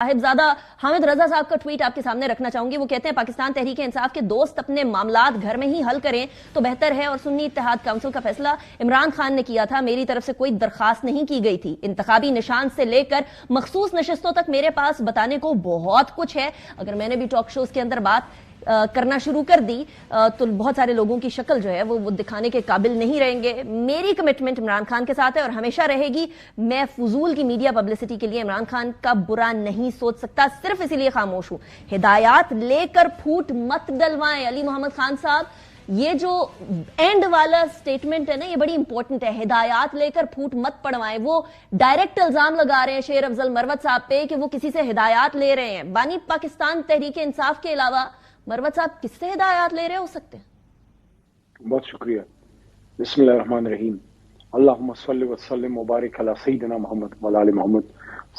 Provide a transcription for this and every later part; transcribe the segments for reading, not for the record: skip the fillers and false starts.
साहिबजादा हामिद रजा साहब का ट्वीट आपके सामने रखना चाहूंगी। वो कहते हैं पाकिस्तान तहरीक इंसाफ के दोस्त अपने मामलात घर में ही हल करें तो बेहतर है, और सुन्नी इत्तेहाद काउंसिल का फैसला इमरान खान ने किया था, मेरी तरफ से कोई दरखास्त नहीं की गई थी। इंतखाबी निशान से लेकर मखसूस नशिस्तों तक मेरे पास बताने को बहुत कुछ है। अगर मैंने भी टॉक शोज के अंदर बात करना शुरू कर दी तो बहुत सारे लोगों की शक्ल जो है वो दिखाने के काबिल नहीं रहेंगे। मेरी कमिटमेंट इमरान खान के साथ है और हमेशा रहेगी। मैं फजूल की मीडिया पब्लिसिटी के लिए इमरान खान का बुरा नहीं सोच सकता, सिर्फ इसीलिए खामोश हूं। हिदायत लेकर फूट मत डलवाएं। अली मोहम्मद खान साहब, ये जो एंड वाला स्टेटमेंट है ना, ये बड़ी इंपॉर्टेंट है। हिदायत लेकर फूट मत पड़वाएं। वो डायरेक्ट इल्जाम लगा रहे हैं शेर अफजल मरवत साहब पे कि वो किसी से हिदायत ले रहे हैं। बानी पाकिस्तान तहरीक इंसाफ के अलावा मरवत साहब किससे हिदायत ले रहे हो सकते हैं? बहुत शुक्रिया। बिस्मिल्लाहिर्रहमानिर्रहीम। अल्लाहुम्मा सल्लि व सल्लिम व बारिक अला सय्यिदिना मोहम्मद व अला आलि मोहम्मद।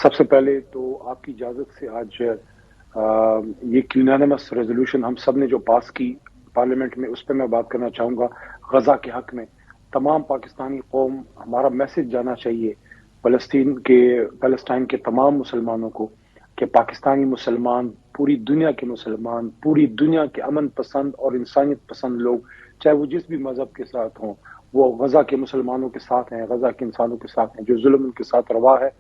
सबसे पहले तो आपकी इजाजत से आज ये यूनानिमस रेजोल्यूशन हम सब ने जो पास की पार्लियामेंट में, उस पर मैं बात करना चाहूंगा। गजा के हक में तमाम पाकिस्तानी कौम, हमारा मैसेज जाना चाहिए पैलेस्टाइन के तमाम मुसलमानों को कि पाकिस्तानी मुसलमान, पूरी दुनिया के मुसलमान, पूरी दुनिया के अमन पसंद और इंसानियत पसंद लोग, चाहे वो जिस भी मजहब के साथ हों, वो गजा के मुसलमानों के साथ हैं, गजा के इंसानों के साथ हैं। जो जुल्म उनके साथ रवा है,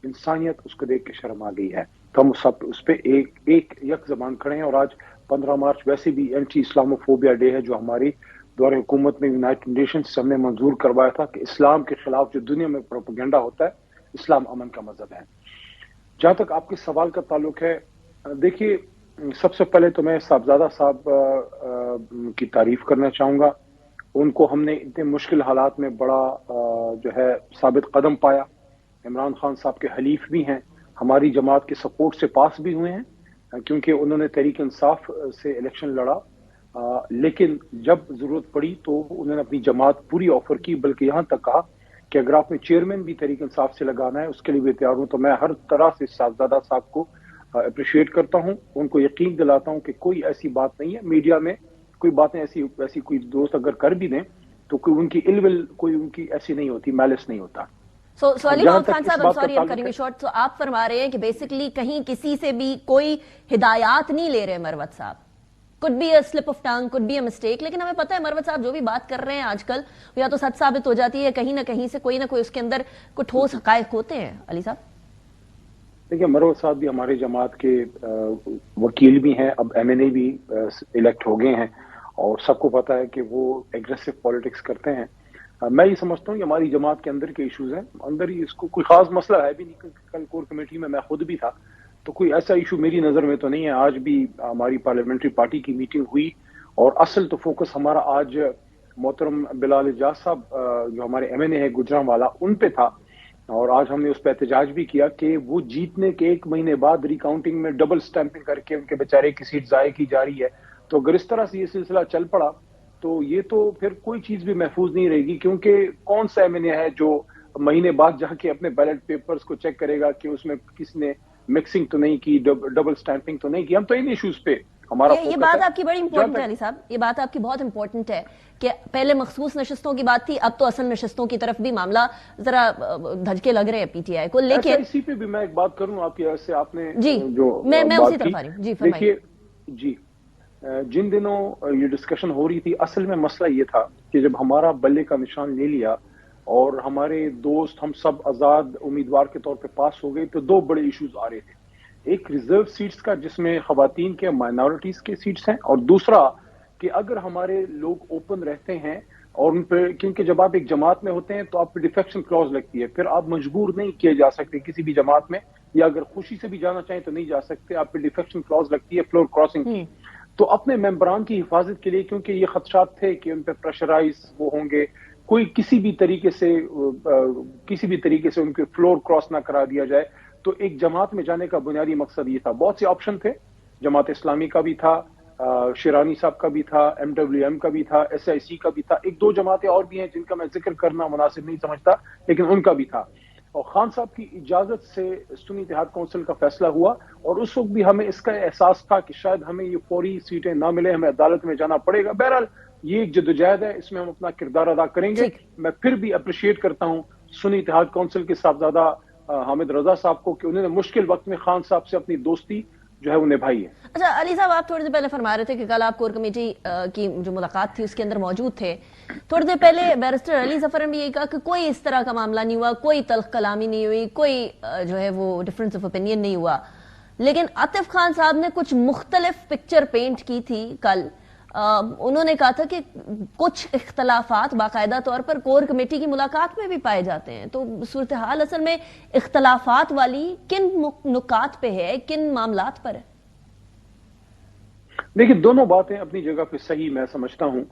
इंसानियत उसको देख के शर्म आ गई है। तो हम सब उस पर एक यक जबान खड़े हैं। और आज 15 मार्च वैसे भी एंटी इस्लामोफोबिया डे है, जो हमारी दौरे हुकूमत में यूनाइटेड नेशन से हमने मंजूर करवाया था कि इस्लाम के खिलाफ जो दुनिया में प्रोपेगेंडा होता है, इस्लाम अमन का मजहब है। जहां तक आपके सवाल का ताल्लुक है, देखिए, सबसे पहले तो मैं साहबजादा साहब की तारीफ करना चाहूंगा। उनको हमने इतने मुश्किल हालात में बड़ा जो है साबित कदम पाया। इमरान खान साहब के हलीफ भी हैं, हमारी जमात के सपोर्ट से पास भी हुए हैं, क्योंकि उन्होंने तहरीक इंसाफ से इलेक्शन लड़ा। लेकिन जब जरूरत पड़ी तो उन्होंने अपनी जमात पूरी ऑफर की, बल्कि यहाँ तक कहा कि अगर आपने चेयरमैन भी तहरीक इंसाफ से लगाना है, उसके लिए भी तैयार हूं। तो मैं हर तरह से साहबजादा साहब को अप्रिशिएट करता हूं, उनको यकीन दिलाता हूं कि कोई ऐसी बात नहीं है मीडिया में, कोई बातें ऐसी कोई दोस्त अगर कर भी दें तो कोई उनकी इलविल, कोई उनकी ऐसी नहीं होती, मैलिस नहीं होता। अली मोहम्मद खान साहब, I'm sorry, I'm cutting you short। तो आप फरमा रहे हैं कि बेसिकली कहीं किसी से भी कोई हिदायत नहीं ले रहे मरवत साहब। Could be a slip of tongue, could be a mistake, लेकिन हमें पता है मरवत साहब जो भी बात कर रहे हैं आजकल, या तो सच साबित हो जाती है, कहीं ना कहीं से कोई ना कोई उसके अंदर कोई ठोस हकायक होते हैं। अली साहब, देखिए, मरवत साहब भी हमारे जमात के वकील भी हैं, अब MNA भी इलेक्ट हो गए हैं, और सबको पता है कि वो एग्रेसिव पॉलिटिक्स करते हैं। मैं ये समझता हूँ कि हमारी जमात के अंदर के इश्यूज हैं, अंदर ही इसको कोई खास मसला है भी नहीं। कल कोर कमेटी में मैं खुद भी था, तो कोई ऐसा इशू मेरी नज़र में तो नहीं है। आज भी हमारी पार्लियामेंट्री पार्टी की मीटिंग हुई, और असल तो फोकस हमारा आज मोहतरम बिलाल एजाज साहब, जो हमारे MNA है गुजरांवाला, उन पे था। और आज हमने उस पर एहतजाज भी किया कि वो जीतने के 1 महीने बाद रिकाउंटिंग में डबल स्टैंपिंग करके उनके बेचारे की सीट ज़ाय की जा रही है। तो अगर इस तरह से ये सिलसिला चल पड़ा तो ये तो फिर कोई चीज़ भी महफूज नहीं रहेगी, क्योंकि कौन सा MNA है जो महीने बाद जाके अपने बैलेट पेपर्स को चेक करेगा कि उसमें किसने मिक्सिंग तो नहीं की, डबल स्टैंपिंग तो नहीं की। हम तो इन इश्यूज पे हमारा ये बात आपकी बड़ी इंपॉर्टेंट है अली साहब, ये बात आपकी बहुत इंपॉर्टेंट है कि पहले मखसूस नशिस्तों की बात थी, अब तो असल नशिस्तों की तरफ भी मामला जरा धजके लग रहे हैं PTI को। लेकिन इसी पे भी मैं एक बात करूं आपकी, ऐसे आपने जी जो मैं उसी तरफ आ रही हूं। जी देखिए जी, जिन दिनों ये डिस्कशन हो रही थी, असल में मसला ये था कि जब हमारा बल्ले का निशान ले लिया और हमारे दोस्त हम सब आजाद उम्मीदवार के तौर पे पास हो गए, तो 2 बड़े इश्यूज आ रहे थे। एक रिजर्व सीट्स का, जिसमें खवातीन के, माइनॉरिटीज के सीट्स हैं, और दूसरा कि अगर हमारे लोग ओपन रहते हैं और उन पे, क्योंकि जब आप एक जमात में होते हैं तो आप पे डिफेक्शन क्लॉज लगती है, फिर आप मजबूर नहीं किए जा सकते किसी भी जमात में, या अगर खुशी से भी जाना चाहें तो नहीं जा सकते, आप पे डिफेक्शन क्लॉज लगती है फ्लोर क्रॉसिंग की। तो अपने मेंबरान की हिफाजत के लिए, क्योंकि ये खदशात थे कि उन पे प्रेशराइज वो होंगे, कोई किसी भी तरीके से उनके फ्लोर क्रॉस ना करा दिया जाए, तो एक जमात में जाने का बुनियादी मकसद ये था। बहुत से ऑप्शन थे, जमात इस्लामी का भी था, शिरानी साहब का भी था, MWM का भी था, SIC का भी था, 1-2 जमातें और भी हैं जिनका मैं जिक्र करना मुनासिब नहीं समझता, लेकिन उनका भी था। और खान साहब की इजाजत से सुन्नी इत्तेहाद काउंसिल का फैसला हुआ, और उस वक्त भी हमें इसका एहसास था कि शायद हमें ये फौरी सीटें ना मिले, हमें अदालत में जाना पड़ेगा। बहरहाल ये एक जद्दोजहद है, इसमें हम अपना किरदार अदा करेंगे। मैं फिर भी अप्रिशिएट करता हूँ सुन्नी इत्तेहाद काउंसिल के साहबजादा हामिद रजा साहब को कि उन्होंने मुश्किल वक्त में खान साहब से अपनी दोस्ती जो है वो निभाई है। अच्छा अली साहब, आप थोड़ी देर पहले फरमा रहे थे कि कल आप कोर कमेटी की जो मुलाकात थी उसके अंदर मौजूद थे। थोड़ी देर पहले बैरिस्टर अली जफर ने भी यही कहा कि कोई इस तरह का मामला नहीं हुआ, कोई तल्ख कलामी नहीं हुई, कोई जो है वो डिफरेंस ऑफ ओपिनियन नहीं हुआ। लेकिन आतिफ खान साहब ने कुछ मुख्तलिफ पिक्चर पेंट की थी कल। उन्होंने कहा था कि कुछ इख्तलाफात बाकायदा तौर पर कोर कमेटी की मुलाकात में भी पाए जाते हैं। तो सूरत हाल असल में इख्तलाफात वाली किन नुकात पे है, किन मामलात पर है? देखिए, दोनों बातें अपनी जगह पे सही मैं समझता हूं।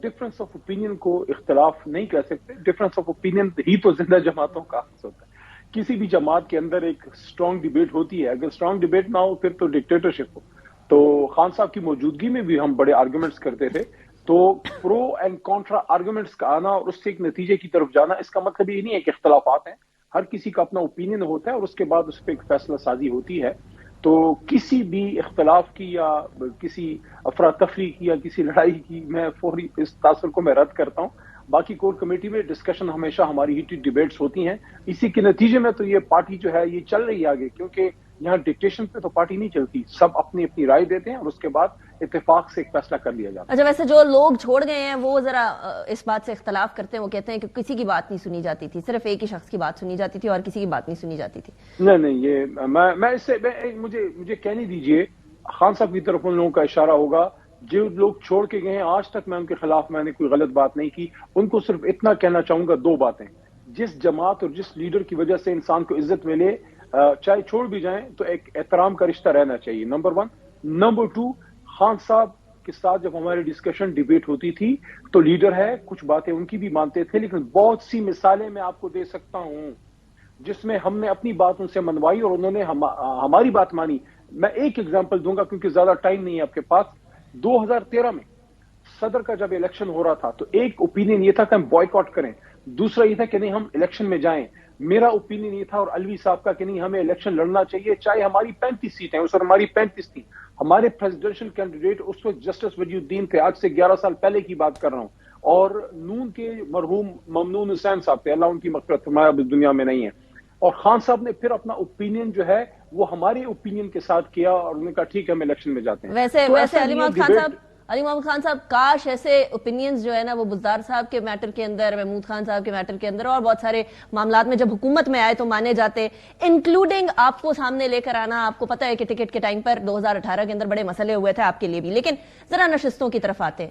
डिफरेंस ऑफ ओपिनियन को इख्तलाफ नहीं कह सकते। डिफरेंस ऑफ ओपिनियन ही तो जिंदा जमातों का होता है। किसी भी जमात के अंदर एक स्ट्रांग डिबेट होती है, अगर स्ट्रांग डिबेट ना हो फिर तो डिक्टेटरशिप हो। तो खान साहब की मौजूदगी में भी हम बड़े आर्गुमेंट्स करते थे। तो प्रो एंड कॉन्ट्रा आर्गुमेंट्स का आना और उससे एक नतीजे की तरफ जाना, इसका मतलब ये नहीं है कि इख्तलाफात हैं। हर किसी का अपना ओपिनियन होता है और उसके बाद उस पर एक फैसला साजी होती है। तो किसी भी इख्तलाफ की या किसी अफरा तफरी की या किसी लड़ाई की मैं फौरी इस तासर को मैं रद्द करता हूँ। बाकी कोर कमेटी में डिस्कशन हमेशा हमारी हीटेड डिबेट्स होती हैं। इसी के नतीजे में तो ये पार्टी जो है ये चल रही है आगे, क्योंकि यहाँ डिक्टेशन पे तो पार्टी नहीं चलती। सब अपनी अपनी राय देते हैं और उसके बाद इत्तेफाक से एक फैसला कर लिया जाता है। अच्छा, वैसे जो लोग छोड़ गए हैं वो जरा इस बात से इख्तलाफ करते हैं। वो कहते हैं कि किसी की बात नहीं सुनी जाती थी, सिर्फ एक ही शख्स की बात सुनी जाती थी और किसी की बात नहीं सुनी जाती थी। नहीं, ये मैं इससे मुझे कहने दीजिए। खान साहब की तरफ उन लोगों का इशारा होगा जो लोग छोड़ के गए हैं। आज तक मैं उनके खिलाफ मैंने कोई गलत बात नहीं की। उनको सिर्फ इतना कहना चाहूंगा, दो बातें। जिस जमात और जिस लीडर की वजह से इंसान को इज्जत मिले, चाहे छोड़ भी जाएं तो एक एहतराम का रिश्ता रहना चाहिए, नंबर 1। नंबर 2, खान साहब के साथ जब हमारी डिस्कशन डिबेट होती थी तो लीडर है, कुछ बातें उनकी भी मानते थे, लेकिन बहुत सी मिसालें मैं आपको दे सकता हूं जिसमें हमने अपनी बात उनसे मनवाई और उन्होंने हमारी बात मानी। मैं एक एग्जांपल दूंगा क्योंकि ज्यादा टाइम नहीं है आपके पास। 2013 में सदर का जब इलेक्शन हो रहा था तो एक ओपिनियन ये था कि हम बॉयकॉट करें, दूसरा ये था कि नहीं हम इलेक्शन में जाएं। मेरा ओपिनियन ये था और अलवी साहब का कि नहीं हमें इलेक्शन लड़ना चाहिए, चाहे हमारी 35 सीटें, उस वक्त हमारी 35 थी। हमारे प्रेसिडेंशियल कैंडिडेट उस वक्त जस्टिस वजीउद्दीन थे, आज से 11 साल पहले की बात कर रहा हूं, और नून के मरहूम ममनून हुसैन साहब थे, अल्लाह उनकी मग़फ़िरत फरमाए, अब इस दुनिया में नहीं है। और खान साहब ने फिर अपना ओपिनियन जो है वो हमारे ओपिनियन के साथ किया और उन्होंने कहा ठीक है हम इलेक्शन में जाते हैं। वैसे अली मोहम्मद खान साहब काश ऐसे ओपिनियंस जो है ना वो बुज़दार साहब के मैटर के अंदर, महमूद खान साहब के मैटर के अंदर और बहुत सारे मामलात में जब हुकूमत में आए तो माने जाते, इंक्लूडिंग आपको सामने लेकर आना। आपको पता है कि टिकट के टाइम पर 2018 के अंदर बड़े मसले हुए थे आपके लिए भी। लेकिन जरा नशिस्तों की तरफ आते हैं।